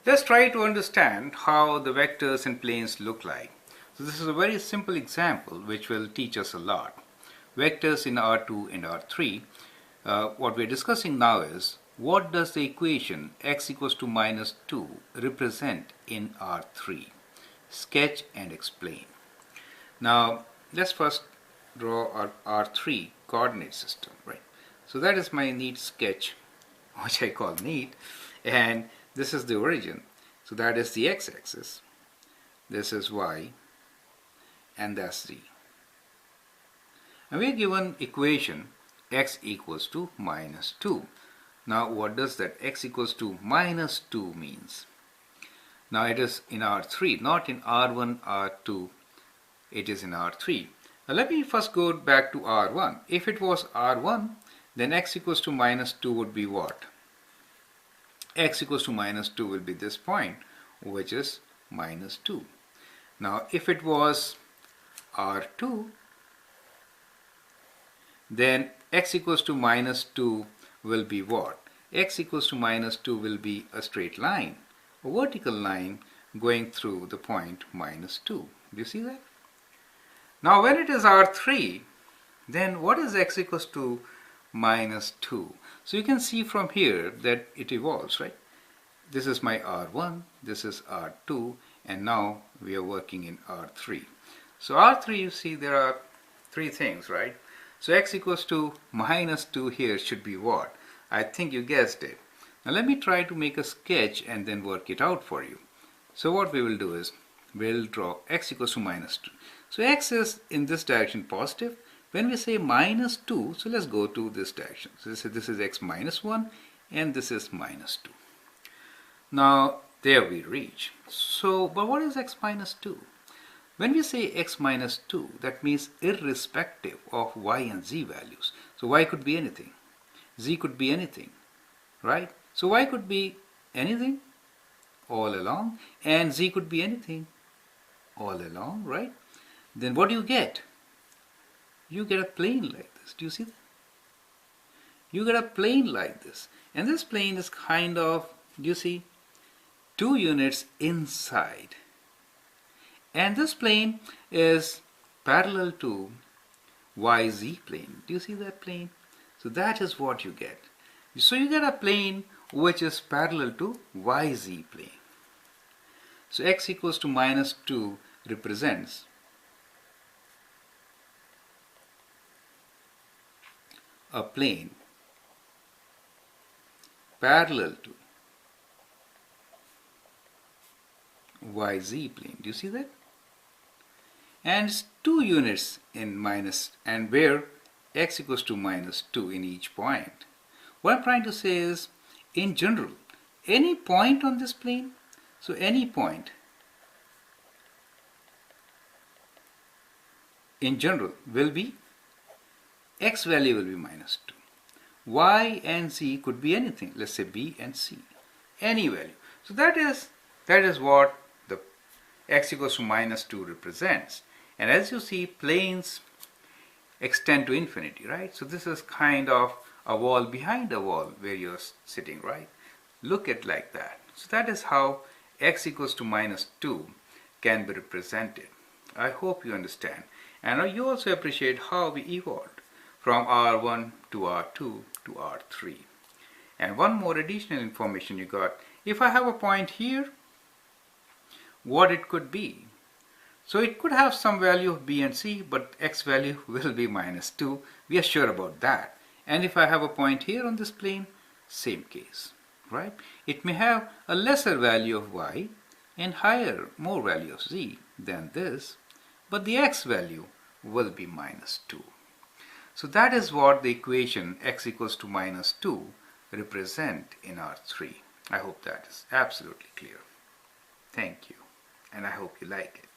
Let's try to understand how the vectors and planes look like. So this is a very simple example which will teach us a lot. Vectors in R2 and R3. What we're discussing now is what does the equation x equals to minus 2 represent in R3? Sketch and explain. Now let's first draw our R3 coordinate system, right? So that is my neat sketch, which I call neat, and this is the origin. So that is the x-axis, this is y, and that's z. And we are given equation x equals to minus 2. Now what does that x equals to minus 2 means? Now it is in R3, not in R1, R2, it is in R3. Now let me first go back to R1. If it was R1, then x equals to minus 2 would be what? X equals to minus 2 will be this point, which is minus 2. Now if it was R2, then x equals to minus 2 will be what? X equals to minus 2 will be a straight line, a vertical line going through the point minus 2. Do you see that? Now when it is R3, then what is x equals to minus 2? So you can see from here that it evolves, right? This is my R1, this is R2, and now we are working in R3. So R3, you see there are three things, right? So x equals to minus 2 here should be what? I think you guessed it. Now let me try to make a sketch and then work it out for you. So what we will do is, we'll draw x equals to minus 2. So x is in this direction positive. When we say minus 2, so let's go to this direction. So this is x minus 1 and this is minus 2. Now there we reach. So, but what is x minus 2? When we say x minus 2, that means irrespective of y and z values. So y could be anything, z could be anything, right? So y could be anything all along and z could be anything all along, right? Then what do you get? You get a plane like this. Do you see that? You get a plane like this. And this plane is kind of, do you see, 2 units inside. And this plane is parallel to YZ plane. Do you see that plane? So that is what you get. So you get a plane which is parallel to YZ plane. So x equals to minus 2 represents a plane parallel to YZ plane. Do you see that? And it's 2 units in minus, and where x equals to minus 2 in each point. What I'm trying to say is, in general, any point on this plane, so any point in general will be, x value will be minus 2. Y and z could be anything. Let's say b and c, any value. So that is what the x equals to minus 2 represents. And as you see, planes extend to infinity, right? So this is kind of a wall behind a wall where you're sitting, right? Look at like that. So that is how x equals to minus 2 can be represented. I hope you understand. And you also appreciate how we evolved from R1 to R2 to R3. And one more additional information you got. If I have a point here, what it could be. So it could have some value of b and c, but x value will be minus 2. We are sure about that. And if I have a point here on this plane, same case, right? It may have a lesser value of y and more value of z than this, but the x value will be minus 2. So that is what the equation x equals to minus 2 represent in R3. I hope that is absolutely clear. Thank you, and I hope you like it.